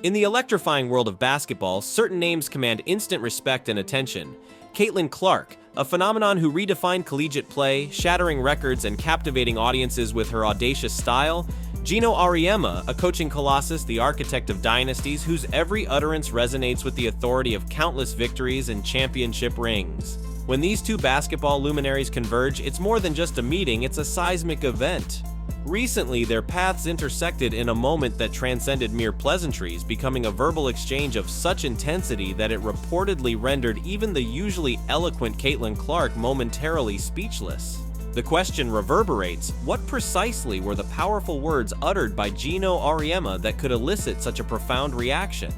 In the electrifying world of basketball, certain names command instant respect and attention. Caitlin Clark, a phenomenon who redefined collegiate play, shattering records and captivating audiences with her audacious style. Geno Auriemma, a coaching colossus, the architect of dynasties, whose every utterance resonates with the authority of countless victories and championship rings. When these two basketball luminaries converge, it's more than just a meeting, it's a seismic event. Recently, their paths intersected in a moment that transcended mere pleasantries, becoming a verbal exchange of such intensity that it reportedly rendered even the usually eloquent Caitlin Clark momentarily speechless. The question reverberates: what precisely were the powerful words uttered by Geno Auriemma that could elicit such a profound reaction?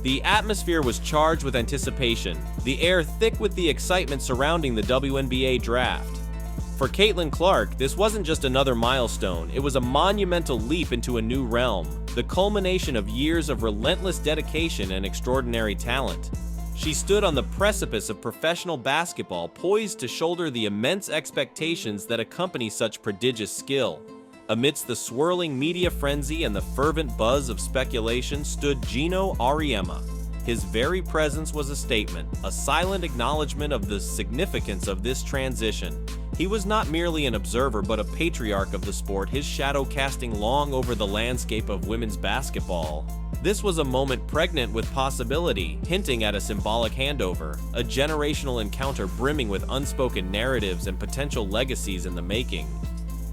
The atmosphere was charged with anticipation, the air thick with the excitement surrounding the WNBA draft. For Caitlin Clark, this wasn't just another milestone, it was a monumental leap into a new realm, the culmination of years of relentless dedication and extraordinary talent. She stood on the precipice of professional basketball, poised to shoulder the immense expectations that accompany such prodigious skill. Amidst the swirling media frenzy and the fervent buzz of speculation stood Geno Auriemma. His very presence was a statement, a silent acknowledgement of the significance of this transition. He was not merely an observer but a patriarch of the sport, his shadow casting long over the landscape of women's basketball. This was a moment pregnant with possibility, hinting at a symbolic handover, a generational encounter brimming with unspoken narratives and potential legacies in the making.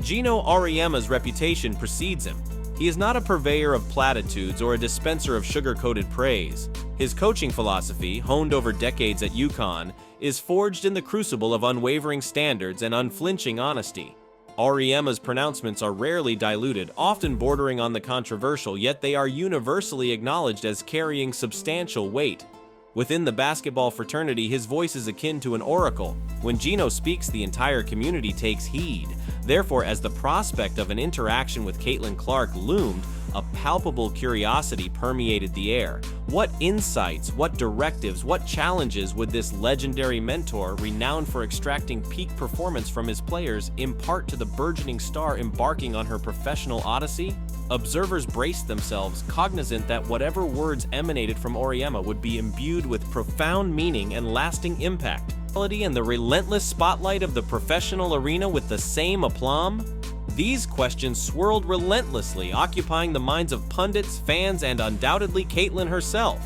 Geno Auriemma's reputation precedes him. He is not a purveyor of platitudes or a dispenser of sugar-coated praise. His coaching philosophy, honed over decades at UConn, is forged in the crucible of unwavering standards and unflinching honesty. Auriemma's pronouncements are rarely diluted, often bordering on the controversial, yet they are universally acknowledged as carrying substantial weight. Within the basketball fraternity, his voice is akin to an oracle. When Geno speaks, the entire community takes heed. Therefore, as the prospect of an interaction with Caitlin Clark loomed, a palpable curiosity permeated the air. What insights, what directives, what challenges would this legendary mentor, renowned for extracting peak performance from his players, impart to the burgeoning star embarking on her professional odyssey? Observers braced themselves, cognizant that whatever words emanated from Auriemma would be imbued with profound meaning and lasting impact. And the relentless spotlight of the professional arena with the same aplomb? These questions swirled relentlessly, occupying the minds of pundits, fans, and undoubtedly Caitlin herself.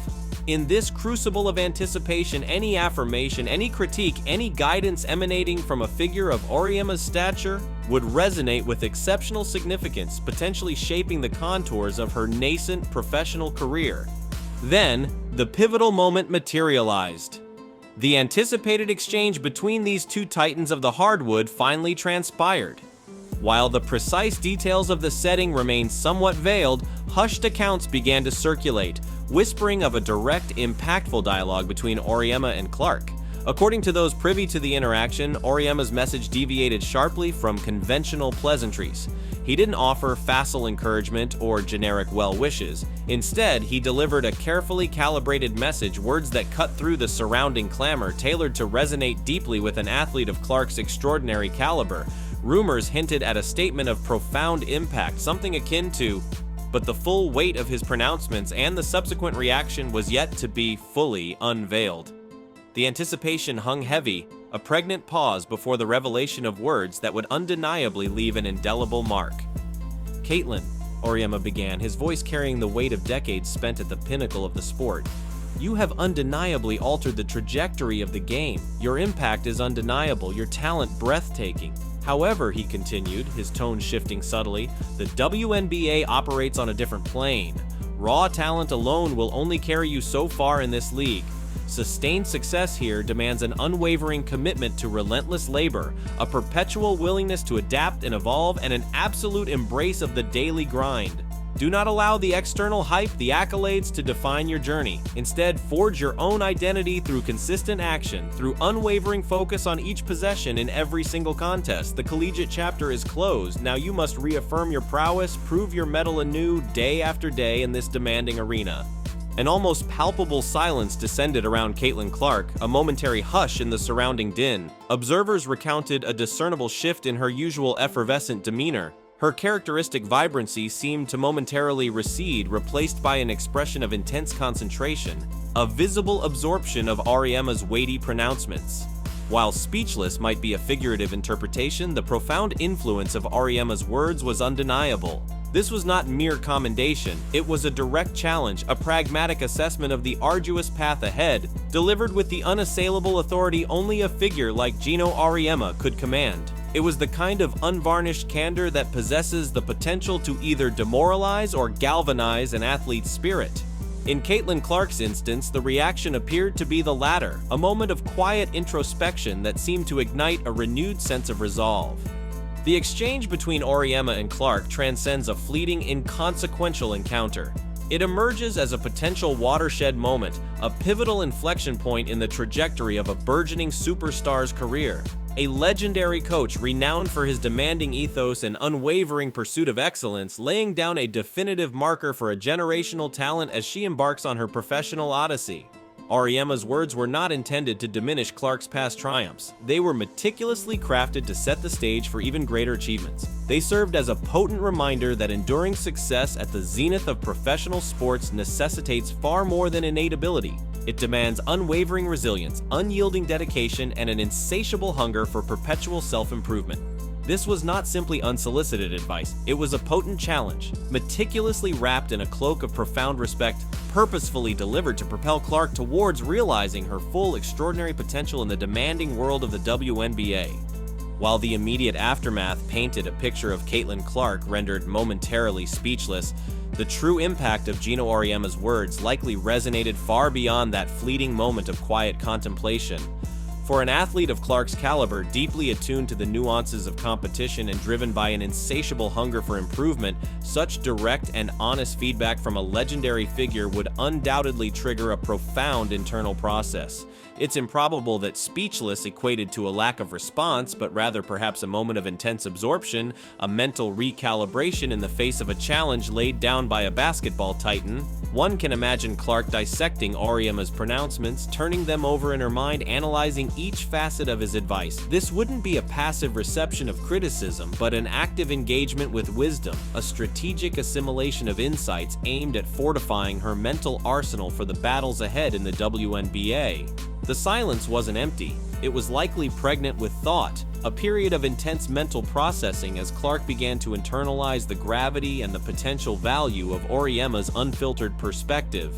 In this crucible of anticipation, any affirmation, any critique, any guidance emanating from a figure of Auriemma's stature would resonate with exceptional significance, potentially shaping the contours of her nascent professional career. Then, the pivotal moment materialized. The anticipated exchange between these two titans of the hardwood finally transpired. While the precise details of the setting remained somewhat veiled, hushed accounts began to circulate, whispering of a direct, impactful dialogue between Auriemma and Clark. According to those privy to the interaction, Auriemma's message deviated sharply from conventional pleasantries. He didn't offer facile encouragement or generic well wishes. Instead, he delivered a carefully calibrated message, words that cut through the surrounding clamor, tailored to resonate deeply with an athlete of Clark's extraordinary caliber. Rumors hinted at a statement of profound impact, something akin to, but the full weight of his pronouncements and the subsequent reaction was yet to be fully unveiled. The anticipation hung heavy, a pregnant pause before the revelation of words that would undeniably leave an indelible mark. "Caitlin," Auriemma began, his voice carrying the weight of decades spent at the pinnacle of the sport, "you have undeniably altered the trajectory of the game. Your impact is undeniable, your talent breathtaking. However," he continued, his tone shifting subtly, "the WNBA operates on a different plane. Raw talent alone will only carry you so far in this league. Sustained success here demands an unwavering commitment to relentless labor, a perpetual willingness to adapt and evolve, and an absolute embrace of the daily grind. Do not allow the external hype, the accolades to define your journey. Instead, forge your own identity through consistent action, through unwavering focus on each possession in every single contest. The collegiate chapter is closed. Now you must reaffirm your prowess, prove your mettle anew day after day in this demanding arena." An almost palpable silence descended around Caitlin Clark, a momentary hush in the surrounding din. Observers recounted a discernible shift in her usual effervescent demeanor. Her characteristic vibrancy seemed to momentarily recede, replaced by an expression of intense concentration, a visible absorption of Auriemma's weighty pronouncements. While speechless might be a figurative interpretation, the profound influence of Auriemma's words was undeniable. This was not mere commendation, it was a direct challenge, a pragmatic assessment of the arduous path ahead, delivered with the unassailable authority only a figure like Geno Auriemma could command. It was the kind of unvarnished candor that possesses the potential to either demoralize or galvanize an athlete's spirit. In Caitlin Clark's instance, the reaction appeared to be the latter, a moment of quiet introspection that seemed to ignite a renewed sense of resolve. The exchange between Auriemma and Clark transcends a fleeting, inconsequential encounter. It emerges as a potential watershed moment, a pivotal inflection point in the trajectory of a burgeoning superstar's career. A legendary coach renowned for his demanding ethos and unwavering pursuit of excellence, laying down a definitive marker for a generational talent as she embarks on her professional odyssey. Auriemma's words were not intended to diminish Clark's past triumphs. They were meticulously crafted to set the stage for even greater achievements. They served as a potent reminder that enduring success at the zenith of professional sports necessitates far more than innate ability. It demands unwavering resilience, unyielding dedication, and an insatiable hunger for perpetual self-improvement. This was not simply unsolicited advice, it was a potent challenge, meticulously wrapped in a cloak of profound respect, purposefully delivered to propel Clark towards realizing her full extraordinary potential in the demanding world of the WNBA. While the immediate aftermath painted a picture of Caitlin Clark rendered momentarily speechless, the true impact of Geno Auriemma's words likely resonated far beyond that fleeting moment of quiet contemplation. For an athlete of Clark's caliber, deeply attuned to the nuances of competition and driven by an insatiable hunger for improvement, such direct and honest feedback from a legendary figure would undoubtedly trigger a profound internal process. It's improbable that speechless equated to a lack of response, but rather perhaps a moment of intense absorption, a mental recalibration in the face of a challenge laid down by a basketball titan. One can imagine Clark dissecting Auriemma's pronouncements, turning them over in her mind, analyzing each facet of his advice. This wouldn't be a passive reception of criticism, but an active engagement with wisdom, a strategic assimilation of insights aimed at fortifying her mental arsenal for the battles ahead in the WNBA. The silence wasn't empty. It was likely pregnant with thought, a period of intense mental processing as Clark began to internalize the gravity and the potential value of Auriemma's unfiltered perspective.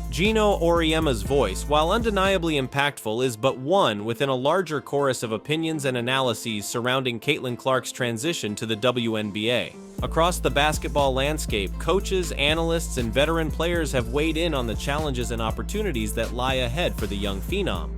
Geno Auriemma's voice, while undeniably impactful, is but one within a larger chorus of opinions and analyses surrounding Caitlin Clark's transition to the WNBA. Across the basketball landscape, coaches, analysts, and veteran players have weighed in on the challenges and opportunities that lie ahead for the young phenom.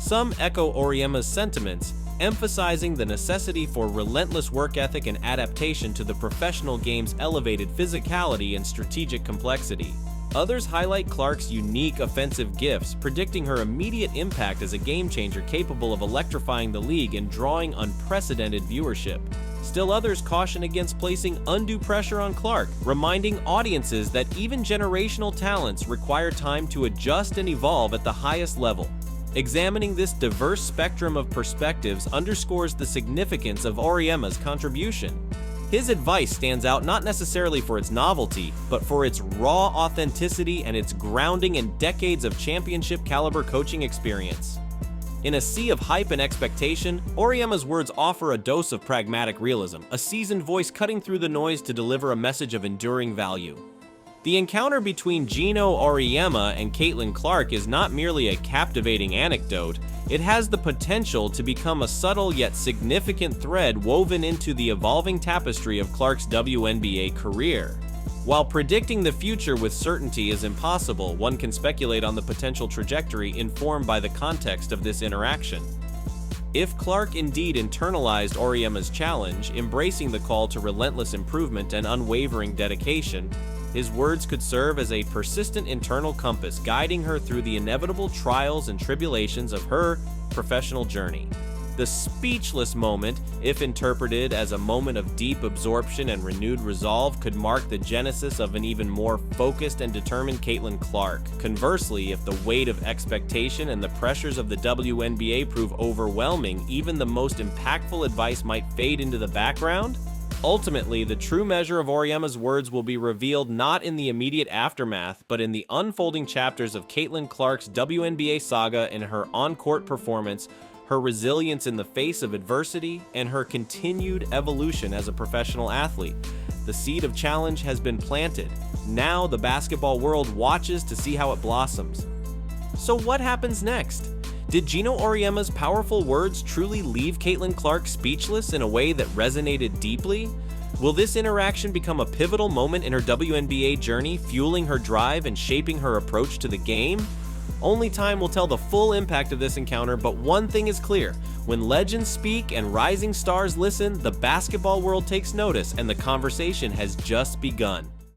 Some echo Auriemma's sentiments, emphasizing the necessity for relentless work ethic and adaptation to the professional game's elevated physicality and strategic complexity. Others highlight Clark's unique offensive gifts, predicting her immediate impact as a game-changer capable of electrifying the league and drawing unprecedented viewership. Still others caution against placing undue pressure on Clark, reminding audiences that even generational talents require time to adjust and evolve at the highest level. Examining this diverse spectrum of perspectives underscores the significance of Auriemma's contribution. His advice stands out not necessarily for its novelty, but for its raw authenticity and its grounding in decades of championship-caliber coaching experience. In a sea of hype and expectation, Auriemma's words offer a dose of pragmatic realism, a seasoned voice cutting through the noise to deliver a message of enduring value. The encounter between Geno Auriemma and Caitlin Clark is not merely a captivating anecdote, it has the potential to become a subtle yet significant thread woven into the evolving tapestry of Clark's WNBA career. While predicting the future with certainty is impossible, one can speculate on the potential trajectory informed by the context of this interaction. If Clark indeed internalized Auriemma's challenge, embracing the call to relentless improvement and unwavering dedication, his words could serve as a persistent internal compass guiding her through the inevitable trials and tribulations of her professional journey. The speechless moment, if interpreted as a moment of deep absorption and renewed resolve, could mark the genesis of an even more focused and determined Caitlin Clark. Conversely, if the weight of expectation and the pressures of the WNBA prove overwhelming, even the most impactful advice might fade into the background. Ultimately, the true measure of Auriemma's words will be revealed not in the immediate aftermath, but in the unfolding chapters of Caitlin Clark's WNBA saga and her on-court performance, her resilience in the face of adversity, and her continued evolution as a professional athlete. The seed of challenge has been planted. Now the basketball world watches to see how it blossoms. So what happens next? Did Geno Auriemma's powerful words truly leave Caitlin Clark speechless in a way that resonated deeply? Will this interaction become a pivotal moment in her WNBA journey, fueling her drive and shaping her approach to the game? Only time will tell the full impact of this encounter, but one thing is clear. When legends speak and rising stars listen, the basketball world takes notice, and the conversation has just begun.